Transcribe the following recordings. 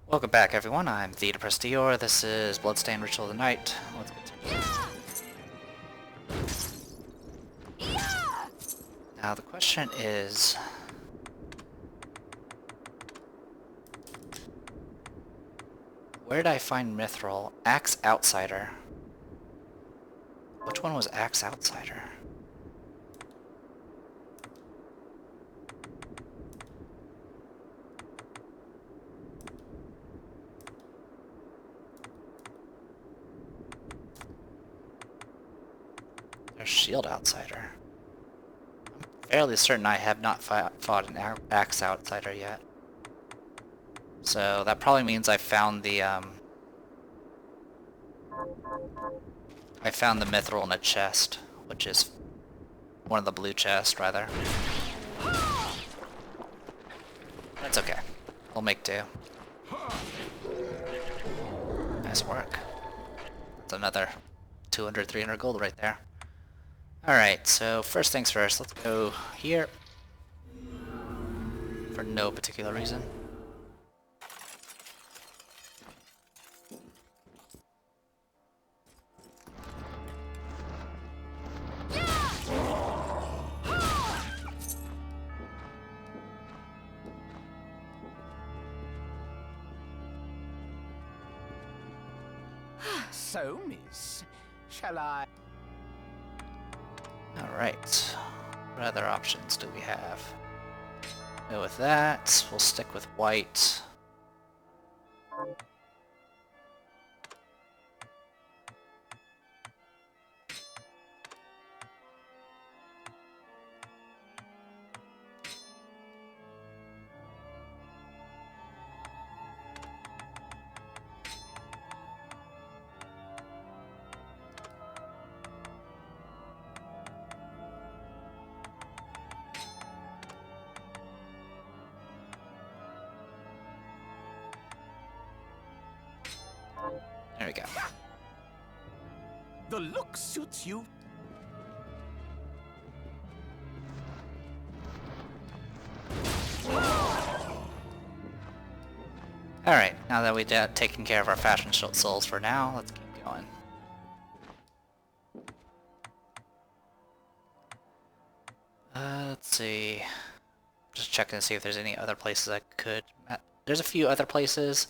Welcome back, everyone. I'm the Depressed Dior. This is Bloodstained Ritual of the Night. Let's continue. Now the question is... where did I find Mithril? Axe Outsider. Which one was Axe Outsider? There's Shield Outsider. I'm fairly certain I have not fought an Axe Outsider yet. So that probably means I found the Mithril in a chest, which is one of the blue chests, rather. That's okay. We'll make do. Nice work. That's another 200, 300 gold right there. Alright, so first things first, let's go here. For no particular reason. So, miss, shall I? Alright, what other options do we have? Go with that, we'll stick with white. There we go. The look suits you. Alright, now that we've taken care of our fashion souls for now, let's keep going. Let's see. Just checking to see if there's any other places I could... There's a few other places,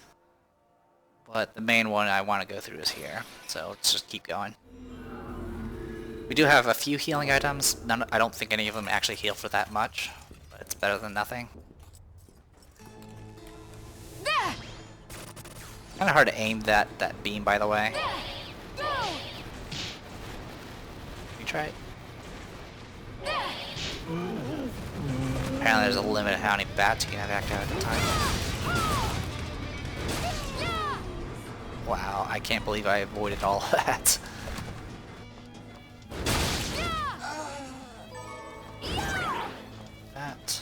but the main one I want to go through is here, so let's just keep going. We do have a few healing items. I don't think any of them actually heal for that much, but it's better than nothing. Kind of hard to aim that beam, by the way. You try it? Apparently there's a limit of how many bats you can have active at a time. Wow, I can't believe I avoided all of that. That.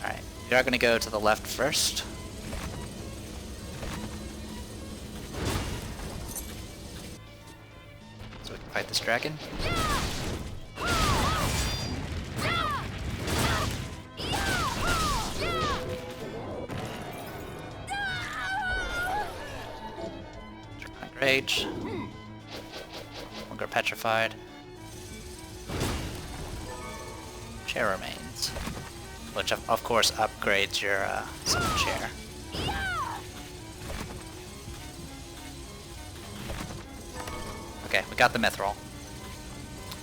Alright, we are going to go to the left first. So we can fight this dragon. Rage. Longer petrified. Chair remains. Which of course upgrades your summon chair. Okay, we got the mithril.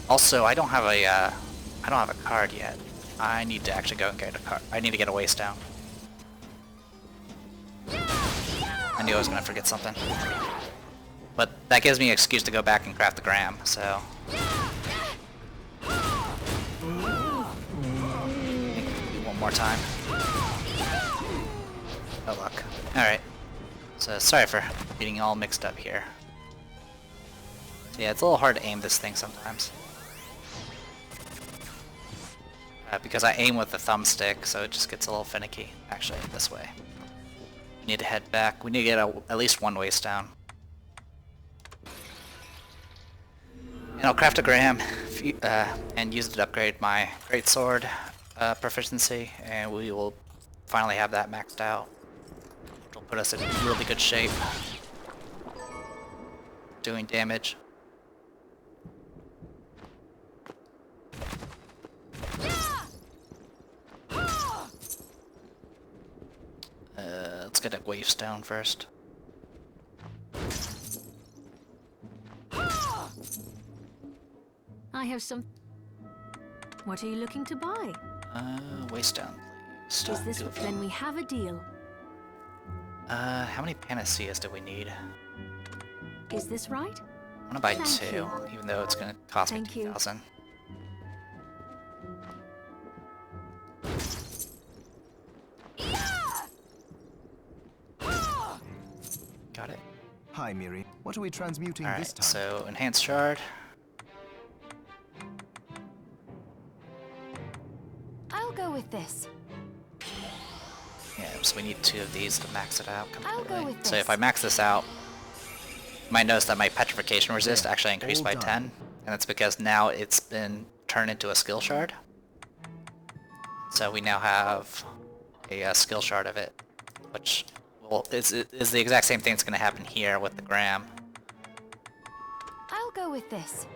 Also, I don't have a card yet. I need to actually go and get a card. I need to get a Wavestone. I knew I was gonna forget something. But that gives me an excuse to go back and craft the gram, so... one more time. Oh luck. Alright. So sorry for getting all mixed up here. So yeah, it's a little hard to aim this thing sometimes. Because I aim with the thumbstick, so it just gets a little finicky. Actually, this way. We need to head back. We need to get at least one Wavestone. And I'll craft a gram and use it to upgrade my greatsword proficiency, and we will finally have that maxed out. which will put us in really good shape. Doing damage. Let's get a Wavestone first. I have some... What are you looking to buy? Wavestone, please. Is this... Then we have a deal. How many Panaceas do we need? Is this right? I'm gonna buy Thank 2, you. even though it's gonna cost me Thank you. 2,000. Got it. Hi, Miri. What are we transmuting this Alright, time? so Enhanced Shard. I'll go with this. Yeah, so we need 2 of these to max it out I'll completely. go with So if this. I max this out, you might notice that my Petrification Resist actually increased by all 10. done. And that's because now it's been turned into a Skill Shard. So we now have a Skill Shard of it, which is the exact same thing that's going to happen here with the Gram. I'll go with this.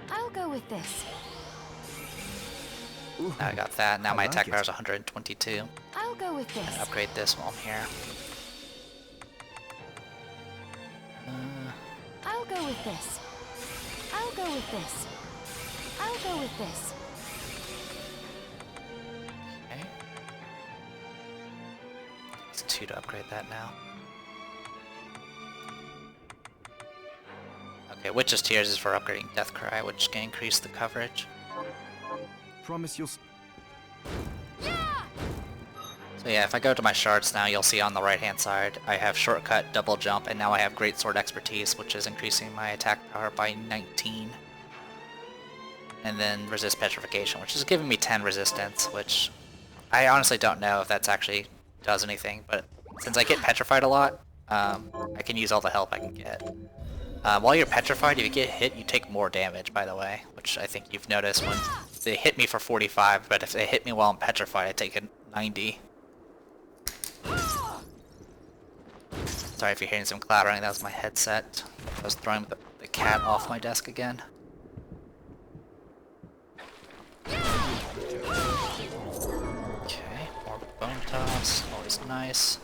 I'll go with this. Ooh, Now I got that. Now I my like attack it. power is 122. I'll go with this. Upgrade this while I'm here. I'll go with this. I'll go with this. I'll go with this. Okay. It's 2 to upgrade that now. Okay, Witch's Tears is for upgrading Deathcry, which can increase the coverage. promise you'll... So yeah, if I go to my shards now, you'll see on the right hand side, I have Shortcut, Double Jump, and now I have Greatsword Expertise, which is increasing my attack power by 19. And then Resist Petrification, which is giving me 10 resistance, which I honestly don't know if that's actually does anything, but since I get petrified a lot, I can use all the help I can get. While you're petrified, if you get hit, you take more damage, by the way, which I think you've noticed when they hit me for 45, but if they hit me while I'm petrified, I take a 90. Sorry if you're hearing some clattering, that was my headset. I was throwing the cat off my desk again. Okay, more bone toss, always nice.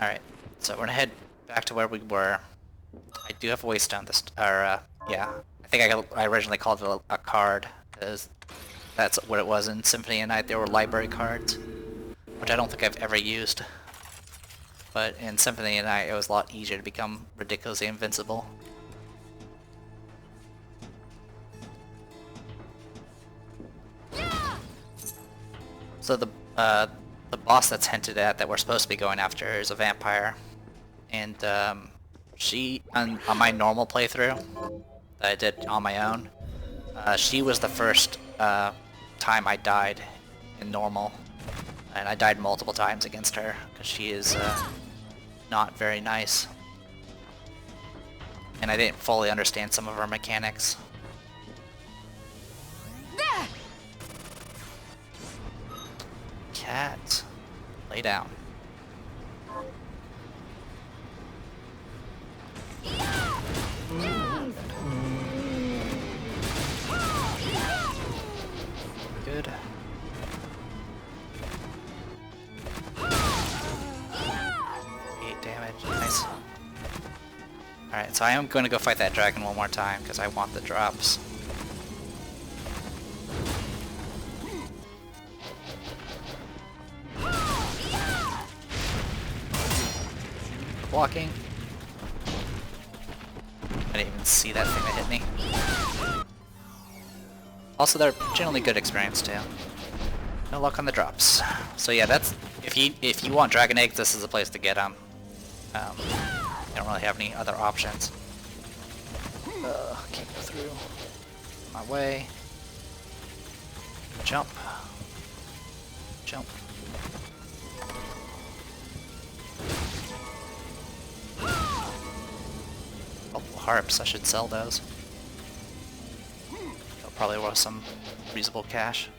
Alright, so we're gonna head back to where we were. I do have a Wavestone this, yeah. I think I originally called it a card, because that's what it was in Symphony of Night. There were library cards, which I don't think I've ever used. But in Symphony of Night, it was a lot easier to become ridiculously invincible. So the boss that's hinted at that we're supposed to be going after is a vampire, and she on my normal playthrough that I did on my own, she was the first time I died in normal, and I died multiple times against her because she is not very nice, and I didn't fully understand some of her mechanics. Cat, lay down. Good. 8 damage, nice. Alright, so I am going to go fight that dragon one more time because I want the drops. Blocking. I didn't even see that thing that hit me. Also, they're generally good experience too. No luck on the drops. So yeah, that's if you want dragon eggs, this is the place to get them. You don't really have any other options. Can't go through. My way. Jump. Jump. Couple harps, I should sell those. Couple probably worth some reasonable cash.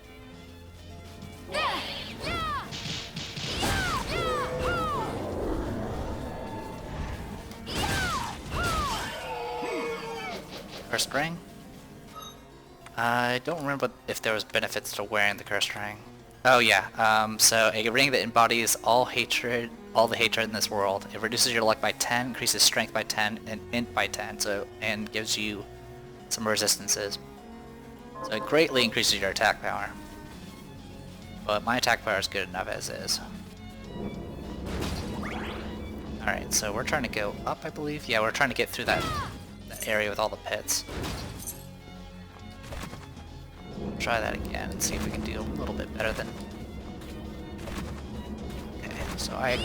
Cursed ring. I don't remember if there was benefits to wearing the cursed ring. Oh yeah, so a ring that embodies all the hatred in this world. It reduces your luck by 10, increases strength by 10, and int by 10, and gives you some resistances. So it greatly increases your attack power. But my attack power is good enough as is. Alright, so we're trying to go up, I believe? Yeah, we're trying to get through that area with all the pits. Try that again and see if we can do a little bit better than... Okay, so I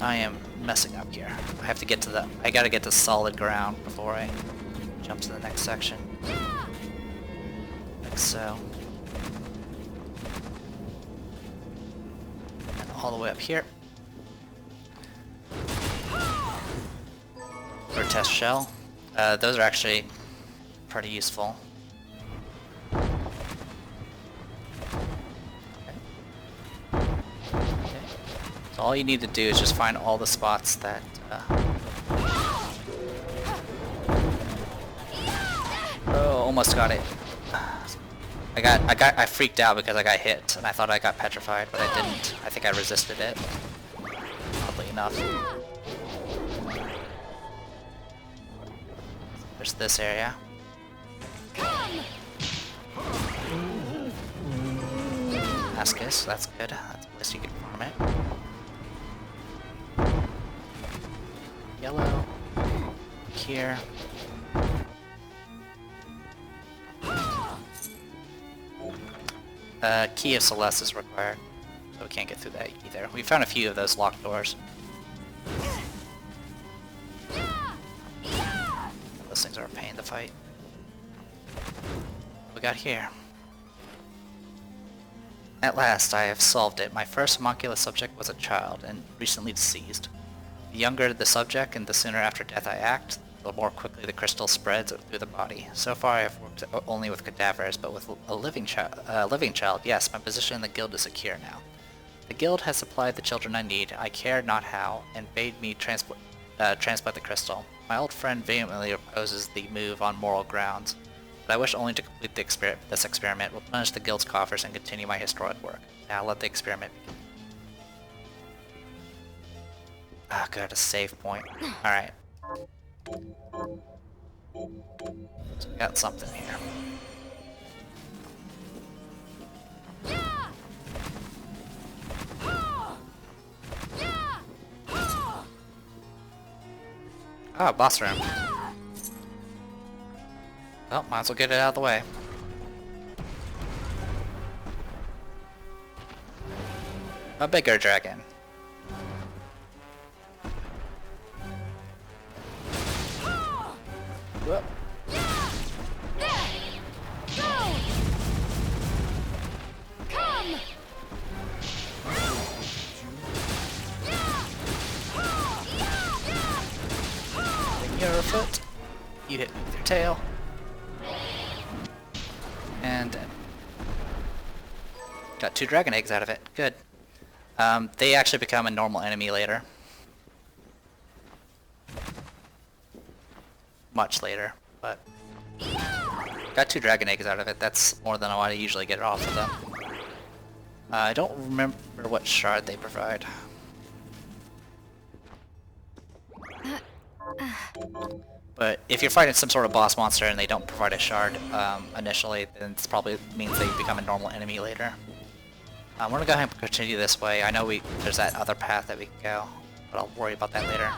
am messing up here. I have to get to the... I gotta get to solid ground before I jump to the next section. Like so. And all the way up here. For test shell. Those are actually pretty useful. So all you need to do is just find all the spots that oh, almost got it. I freaked out because I got hit and I thought I got petrified, but I didn't. I think I resisted it. Oddly enough. There's this area. Ascus, that's good. That's a place you can farm it. Yellow. Here. Key of Celeste is required, so we can't get through that either. We found a few of those locked doors. Those things are a pain to fight. What we got here? At last, I have solved it. My first homunculus subject was a child, and recently deceased. The younger the subject, and the sooner after death I act, the more quickly the crystal spreads through the body. So far I have worked only with cadavers, but with a living child, yes, my position in the guild is secure now. The guild has supplied the children I need, I care not how, and bade me transplant the crystal. My old friend vehemently opposes the move on moral grounds, but I wish only to complete this experiment, replenish the guild's coffers, and continue my historic work. Now let the experiment begin. Ah, good, a save point. Alright. So we got something here. Oh, boss room. Well, might as well get it out of the way. A bigger dragon. Whoop. Your foot. You hit me with your tail. And got 2 dragon eggs out of it. Good. They actually become a normal enemy later. Much later, but got 2 dragon eggs out of it. That's more than I usually get off of them. I don't remember what shard they provide. But if you're fighting some sort of boss monster and they don't provide a shard initially, then it probably means they become a normal enemy later. We're gonna go ahead and continue this way. I know there's that other path that we can go, but I'll worry about that later.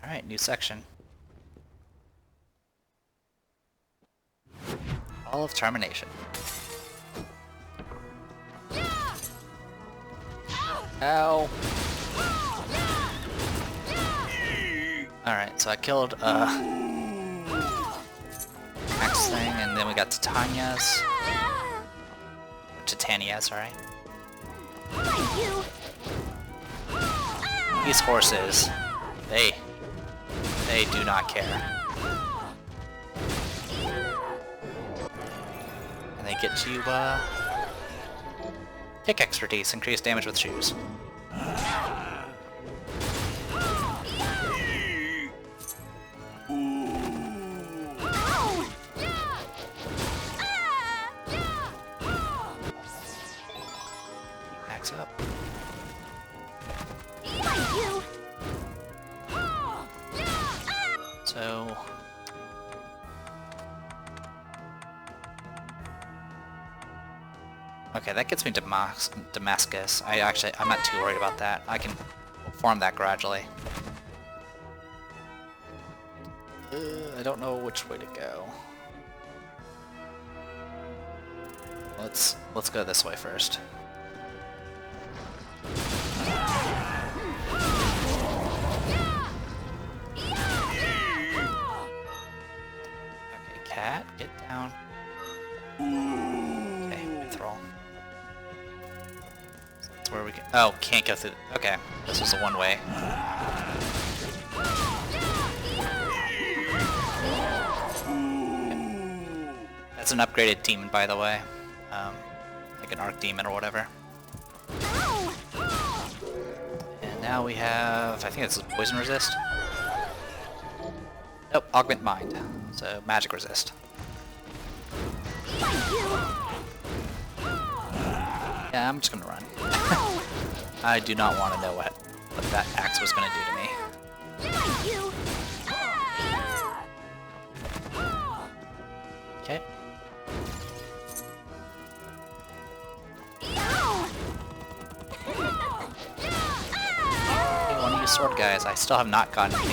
Alright, new section. All of Termination. Ow! Alright, so I killed, Max this thing, and then we got Titania's. Titania, sorry. You. These horses, they do not care. And they get you, kick expertise, increase damage with shoes. Max up. You. So... Okay, that gets me to Damascus. I'm not too worried about that. I can farm that gradually. I don't know which way to go. Let's go this way first. Okay, cat, get down. Okay, mithril. So that's where we can. Oh, can't go through. Okay, this was a one-way. That's an upgraded demon, by the way. Like an arc demon or whatever. And now we have, I think it's poison resist. Nope, augment mind. So magic resist. Yeah, I'm just gonna run. I do not want to know what that axe was gonna do to me. Okay. Hey, one of you sword guys, I still have not gotten the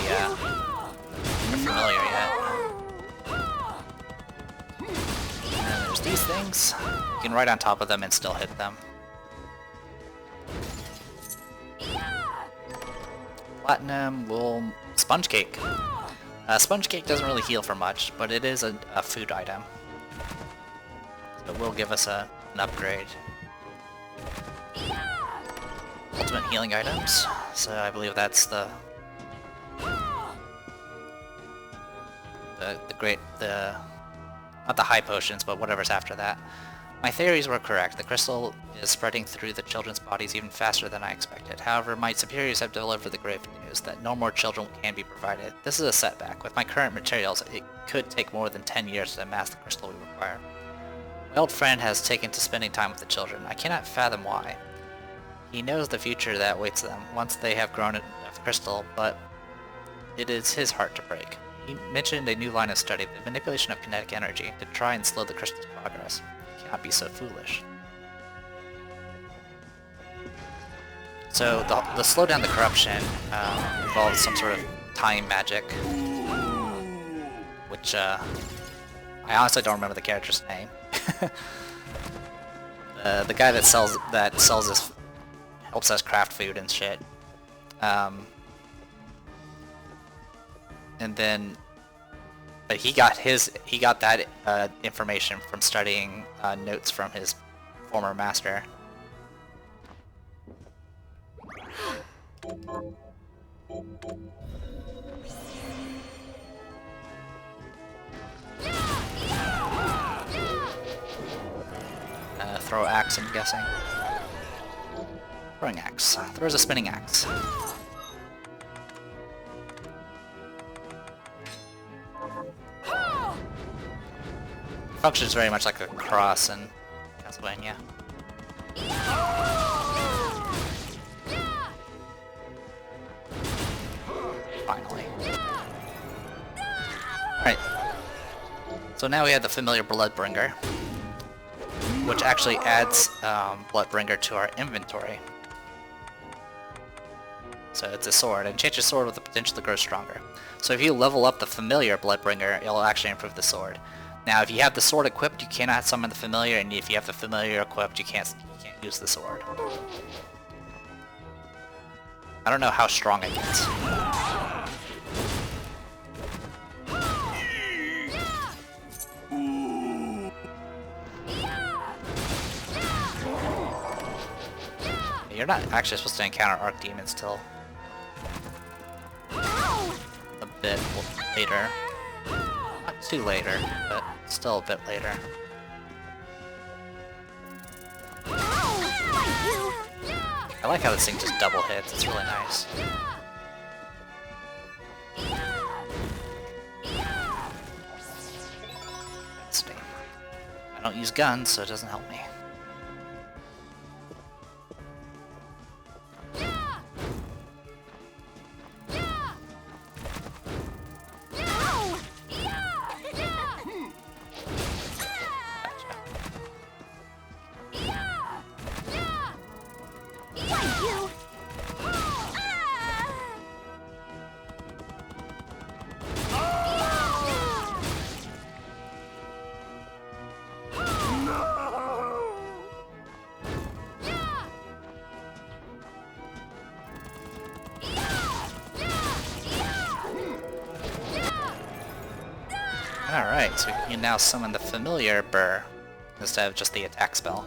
familiar yet. And there's these things. You can ride on top of them and still hit them. Platinum will... Sponge cake. Sponge cake doesn't really heal for much, but it is a food item. So it will give us an upgrade. Ultimate healing items. So I believe that's the not the high potions, but whatever's after that. My theories were correct. The crystal is spreading through the children's bodies even faster than I expected. However, my superiors have delivered the grave news that no more children can be provided. This is a setback. With my current materials, it could take more than 10 years to amass the crystal we require. My old friend has taken to spending time with the children. I cannot fathom why. He knows the future that awaits them once they have grown enough crystal, but it is his heart to break. He mentioned a new line of study, the manipulation of kinetic energy, to try and slow the crystal's progress. He cannot be so foolish. So the slow down the corruption involves some sort of time magic, which I honestly don't remember the character's name. The guy that sells this helps us craft food and shit. And then, but he got that information from studying notes from his former master. Throw axe, I'm guessing. Throwing axe. Throws a spinning axe. Functions very much like a cross in Castlevania. Finally. Alright. So now we have the familiar Bloodbringer, which actually adds Bloodbringer to our inventory. So it's a sword, and change your sword with the potential to grow stronger. So if you level up the familiar Bloodbringer, it'll actually improve the sword. Now, if you have the sword equipped, you cannot summon the familiar, and if you have the familiar equipped, you can't use the sword. I don't know how strong it gets. You're not actually supposed to encounter Arc Demons till a bit later. Not too later, but still a bit later. I like how this thing just double hits, it's really nice. Let's see. I don't use guns, so it doesn't help me. Alright, so we can now summon the familiar Burr instead of just the attack spell.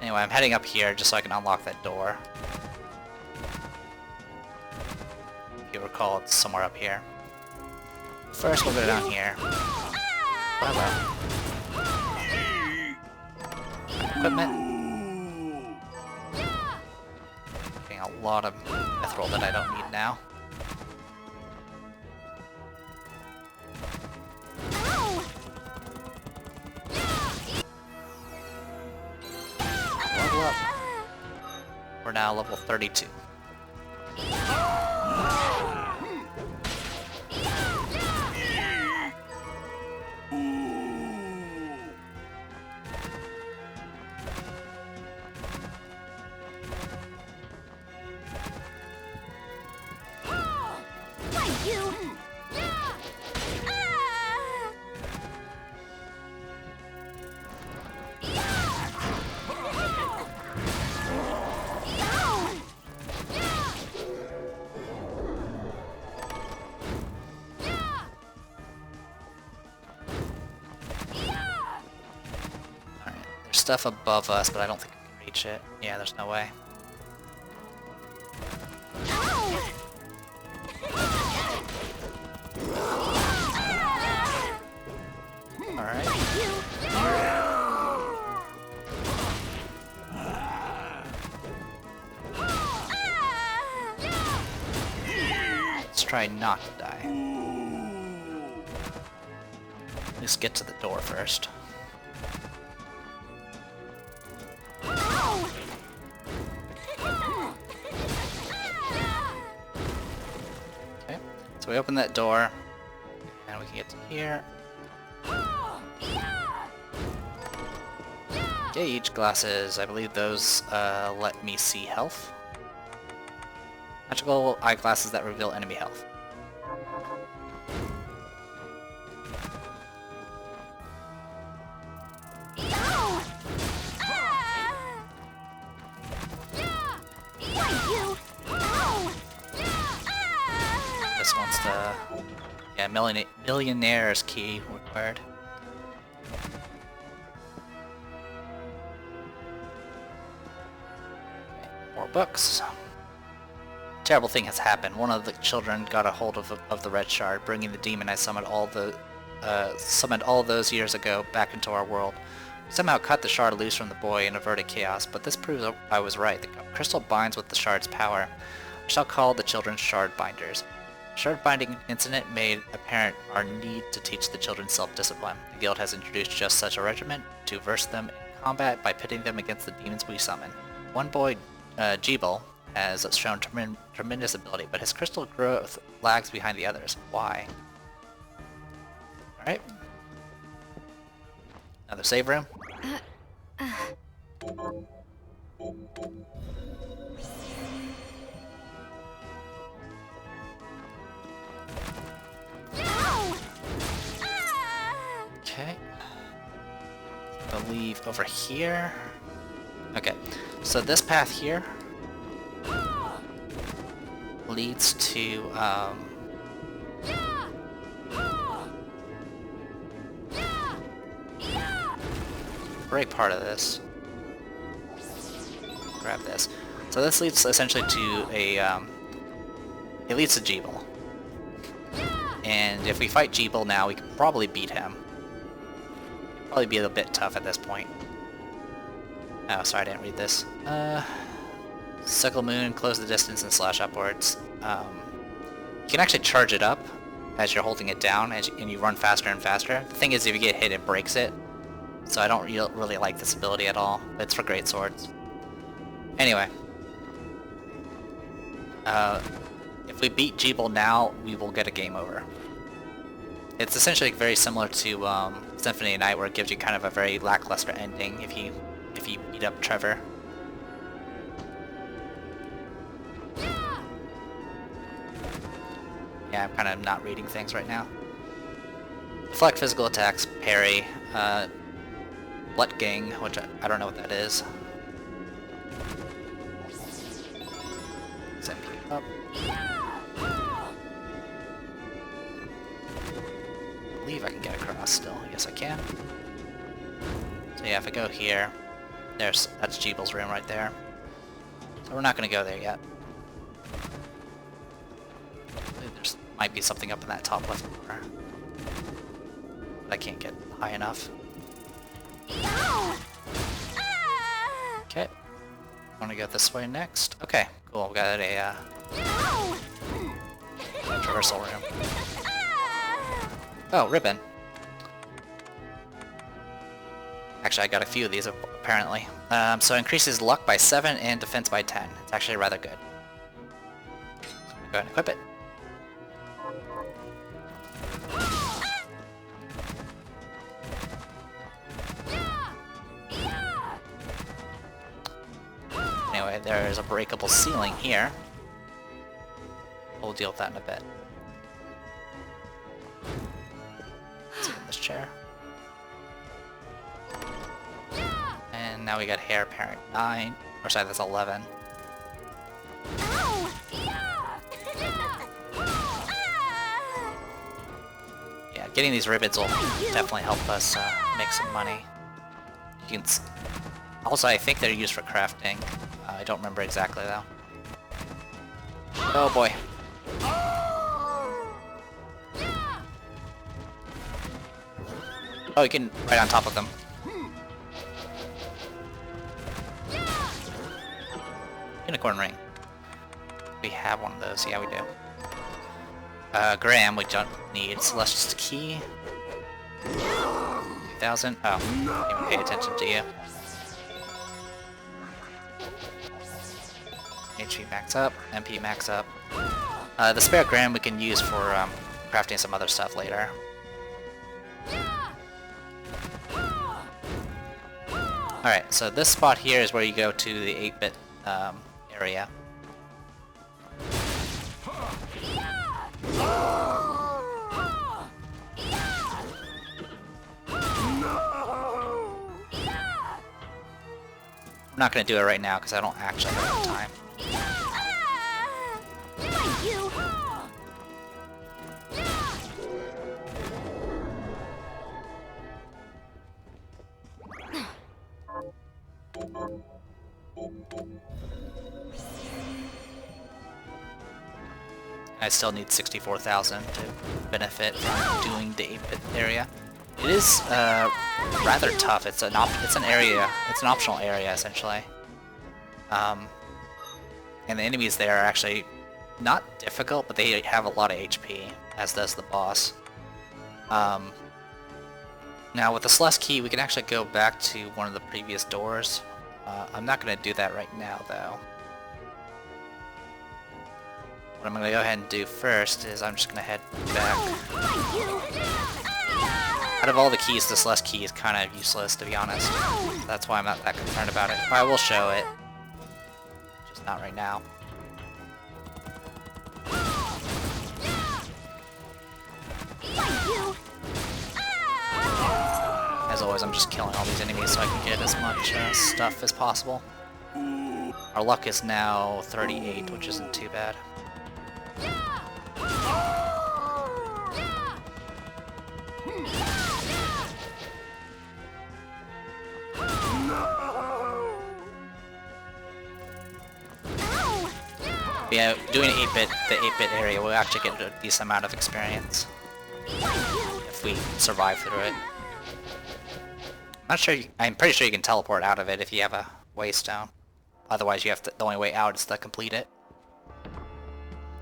Anyway, I'm heading up here just so I can unlock that door. If you recall, it's somewhere up here. First, we'll go down here. Hello. Equipment. Getting a lot of mithril that I don't need now. Level up. We're now level 32. Stuff above us, but I don't think we can reach it. Yeah, there's no way. Alright. Let's try not to die. Let's get to the door first. So we open that door, and we can get to here. Gauge glasses, I believe those let me see health. Magical eyeglasses that reveal enemy health. This one's the millionaire's key required. Okay, more books. Terrible thing has happened. One of the children got a hold of the red shard, bringing the demon I summoned all those years ago back into our world. We somehow cut the shard loose from the boy and averted chaos, but this proves I was right. The crystal binds with the shard's power. I shall call the children shard binders. Shard binding incident made apparent our need to teach the children self-discipline. The guild has introduced just such a regiment to verse them in combat by pitting them against the demons we summon. One boy, Jeeble, has shown tremendous ability, but his crystal growth lags behind the others. Why? Alright. Another save room. Okay. I believe over here. Okay, so this path here leads to great part of this. Grab this. So this leads essentially to a it leads to Jeeble. And if we fight Jeeble now, we can probably beat him. Probably be a bit tough at this point. Oh, sorry, I didn't read this. Circle Moon, close the distance, and slash upwards. You can actually charge it up as you're holding it down, and you run faster and faster. The thing is, if you get hit, it breaks it. So I don't really like this ability at all. It's for great swords. Anyway. If we beat Jeeble now, we will get a game over. It's essentially very similar to Symphony of Night, where it gives you kind of a very lackluster ending if you beat up Trevor. Yeah, I'm kind of not reading things right now. Deflect physical attacks, parry, Bloodstained, which I don't know what that is. Send me up. I believe I can get across still. Yes, I can. So yeah, if I go here, that's Jeeble's room right there. So we're not going to go there yet. There might be something up in that top left corner. But I can't get high enough. Okay. I want to go this way next. Okay, cool. We got a traversal room. Oh, ribbon. Actually, I got a few of these apparently. So increases luck by 7 and defense by 10. It's actually rather good. Go ahead and equip it. Anyway, there's a breakable ceiling here. We'll deal with that in a bit. Let's sit in this chair. And now we got Hair Parent 9. Or sorry, that's 11. Yeah, getting these ribbons will definitely help us make some money. You can also, I think they're used for crafting. I don't remember exactly though. Oh boy. Oh, you can right on top of them. Unicorn ring. We have one of those. Yeah, we do. Graham, we don't need. Celeste Key. 1000. Oh, didn't even pay attention to you. HP max up. MP max up. The spare Graham we can use for crafting some other stuff later. Alright, so this spot here is where you go to the 8-bit area. I'm not going to do it right now because I don't actually have time. I still need 64,000 to benefit from doing the 8-bit area. It is rather tough. It's an area. It's an optional area essentially. And the enemies there are actually not difficult, but they have a lot of HP, as does the boss. Now with the Celeste Key, we can actually go back to one of the previous doors. I'm not going to do that right now, though. What I'm going to go ahead and do first is I'm just going to head back. Out of all the keys, the Celeste Key is kind of useless, to be honest. That's why I'm not that concerned about it. I will show it. Just not right now. As always, I'm just killing all these enemies so I can get as much stuff as possible. Our luck is now 38, which isn't too bad. Yeah, doing 8-bit, the 8-bit area will actually get a decent amount of experience if we survive through it. I'm pretty sure you can teleport out of it if you have a Wavestone. Otherwise, you have to, the only way out is to complete it.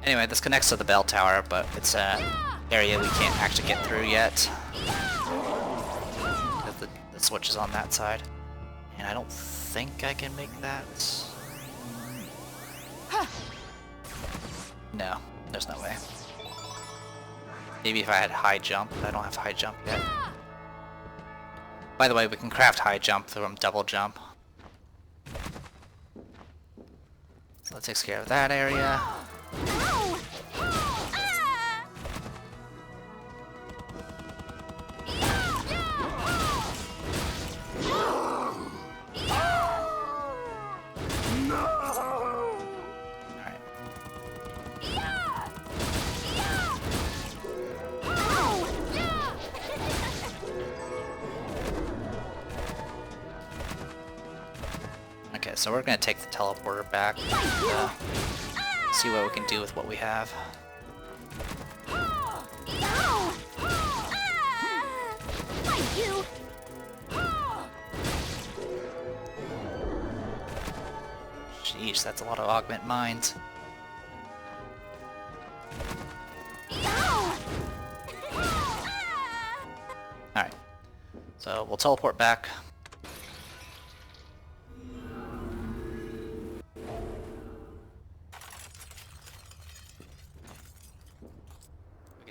Anyway, this connects to the bell tower, but it's an area we can't actually get through yet. The switch is on that side. And I don't think I can make that. No, there's no way. Maybe if I had high jump, but I don't have high jump yet. By the way, we can craft high jump from double jump. So that takes care of that area. Okay, so we're gonna take the teleporter back and see what we can do with what we have. Jeez, that's a lot of augment mines. Alright, so we'll teleport back.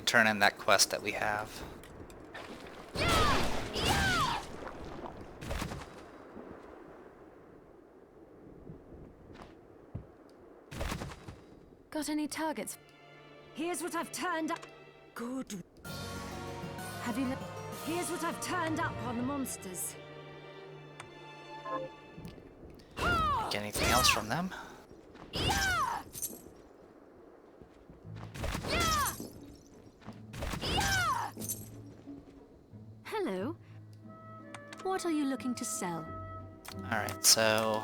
Turn in that quest that we have. Got any targets? Here's what I've turned up. Good. Have you looked? Here's what I've turned up on the monsters. Get anything else from them? Hello. What are you looking to sell? Alright, so...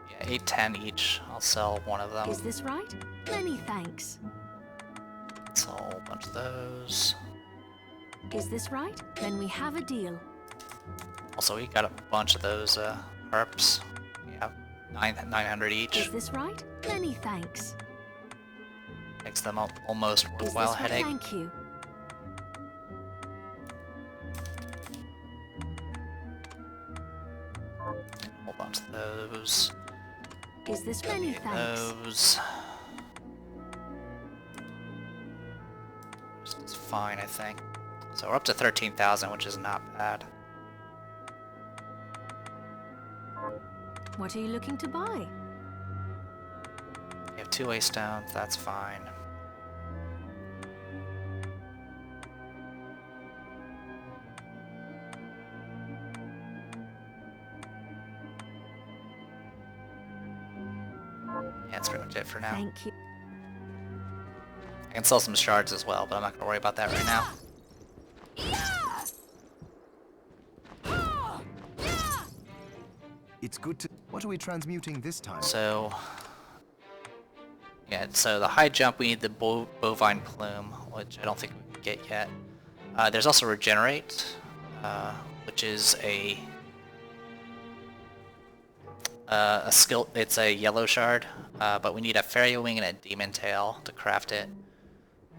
yeah, 810 each. I'll sell one of them. Is this right? Many thanks. Sell a whole bunch of those. Is this right? Then we have a deal. Also, we got a bunch of those harps. We have 900 each. Is this right? Many thanks. Makes them almost Is worthwhile this right? headache. Thank you. A whole bunch of those. Is this many thanks? Those. It's fine, I think. So we're up to 13,000, which is not bad. What are you looking to buy? We have 2 Wavstones, that's fine. Yeah, that's pretty much it for now. Thank you. I can sell some shards as well, but I'm not going to worry about that right now. It's good to... What are we transmuting this time? So... yeah, so the high jump, we need the bovine plume, which I don't think we can get yet. There's also regenerate, which is a skill. It's a yellow shard, but we need a fairy wing and a demon tail to craft it.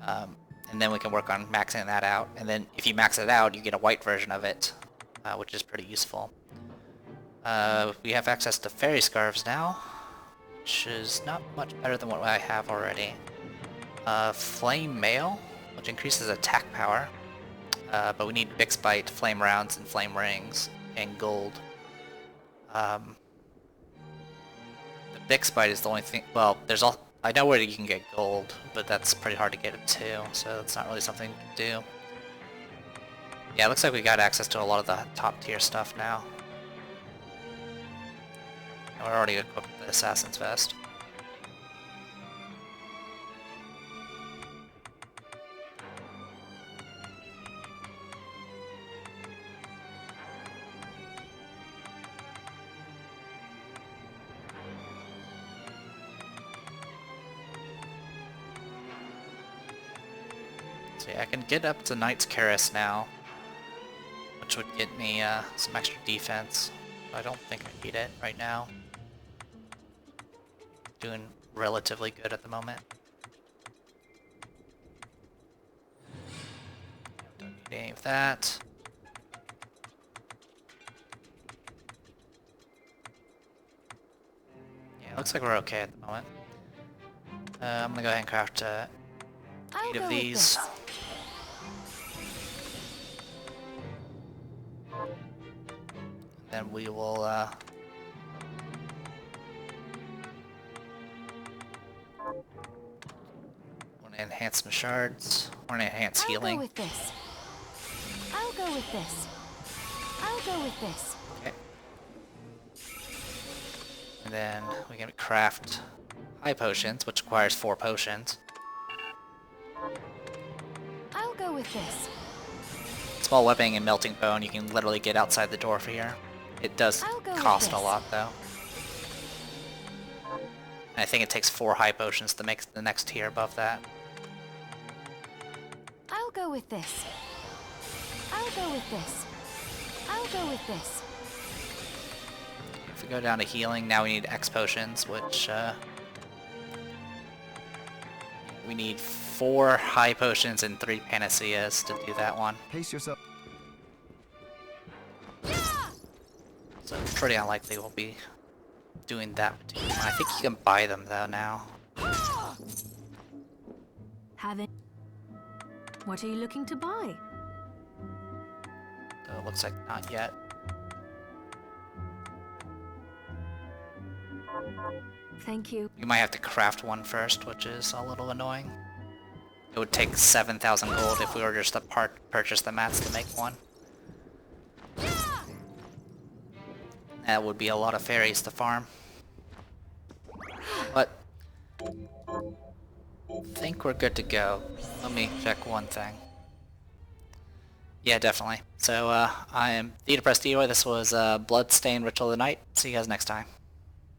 And then we can work on maxing that out. And then if you max it out, you get a white version of it, which is pretty useful. We have access to fairy scarves now, which is not much better than what I have already. Flame mail, which increases attack power, but we need Bix Bite, flame rounds, and flame rings, and gold. The Bix Bite is the only thing. Well, there's all. I know where you can get gold, but that's pretty hard to get it too, so it's not really something we can do. Yeah, it looks like we got access to a lot of the top tier stuff now. And we're already equipped with the Assassin's Vest. See, I can get up to Knight's Cuirass now, which would get me some extra defense. I don't think I need it right now. Doing relatively good at the moment. Don't need any of that. Yeah, looks like we're okay at the moment. I'm gonna go ahead and craft I'll 8 go of with these. this. Then we will want to enhance some shards. Want to enhance I'll healing. go with this. I'll go with this. I'll go with this. Okay. And then we can craft high potions, which requires 4 potions. I'll go with this. Small webbing and melting bone, you can literally get outside the door for here. It does I'll go with cost a this. lot though. And I think it takes 4 high potions to make the next tier above that. I'll go with this. I'll go with this. I'll go with this. If we go down to healing, now we need X potions, which we need 4 high potions and 3 panaceas to do that one. Pace yourself. So pretty unlikely we'll be doing that particular one. I think you can buy them though now. Have it. What are you looking to buy? So it looks like not yet. Thank you. You might have to craft one first, which is a little annoying. It would take 7,000 gold if we were just to purchase the mats to make one. That would be a lot of fairies to farm. But I think we're good to go. Let me check one thing. Yeah, definitely. So I am Theta Prestido. This was Bloodstained Ritual of the Night. See you guys next time.